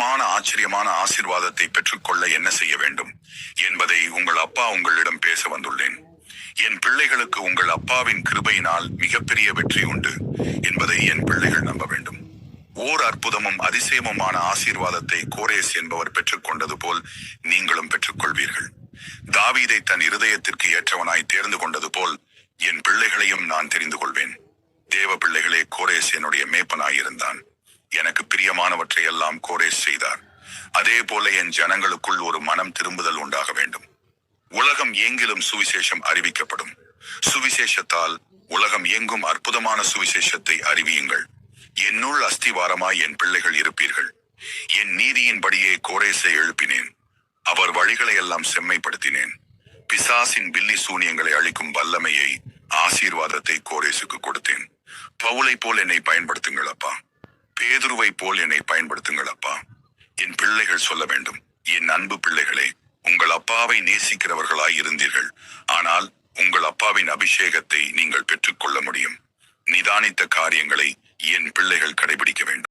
அதிசயமான ஆச்சரியமான ஆசீர்வாதத்தை பெற்றுக்கொள்ள என்ன செய்ய வேண்டும் என்பதை உங்கள் அப்பா உங்களிடம் பேச வந்துள்ளேன். என் பிள்ளைகளுக்கு உங்கள் அப்பாவின் கிருபையினால் மிகப்பெரிய வெற்றி உண்டு என்பதை என் பிள்ளைகள் நம்ப வேண்டும். ஓர் அற்புதமும் அதிசயமுமான ஆசீர்வாதத்தை கோரேஸ் என்பவர் பெற்றுக்கொண்டது போல் நீங்களும் பெற்றுக்கொள்வீர்கள். தாவீதை தன் இருதயத்திற்கு ஏற்றவனாய் தேர்ந்து கொண்டது போல் என் பிள்ளைகளையும் நான் தெரிந்து கொள்வேன். தேவ பிள்ளைகளே, கோரேஸ் என்னுடைய மேய்ப்பனாயிருந்தான். எனக்கு பிரியமானவற்றை எல்லாம் கோரேஸ் செய்தார். அதே போல என் ஜனங்களுக்குள் ஒரு மனம் திரும்புதல் உண்டாக வேண்டும். உலகம் எங்கிலும் சுவிசேஷம் அறிவிக்கப்படும். சுவிசேஷத்தால் உலகம் எங்கும் அற்புதமான சுவிசேஷத்தை அறிவியுங்கள். என்னுள் அஸ்திவாரமாய் என் பிள்ளைகள் இருப்பீர்கள். என் நீதியின்படியே கோரேசை எழுப்பினேன். அவர் வழிகளை எல்லாம் செம்மைப்படுத்தினேன். பிசாசின் பில்லி சூனியங்களை அளிக்கும் வல்லமையை, ஆசீர்வாதத்தை கோரேசுக்கு கொடுத்தேன். பவுலை போல் என்னை பயன்படுத்துங்கள் அப்பா. பேதுருவை போல் என்னை பயன்படுத்துங்கள் அப்பா. என் பிள்ளைகள் சொல்ல வேண்டும், என் அன்பு பிள்ளைகளே, உங்கள் அப்பாவை நேசிக்கிறவர்களாய் இருந்தீர்கள். ஆனால் உங்கள் அப்பாவின் அபிஷேகத்தை நீங்கள் பெற்றுக்கொள்ள முடியும். நிதானித்த காரியங்களை என் பிள்ளைகள் கடைபிடிக்க வேண்டும்.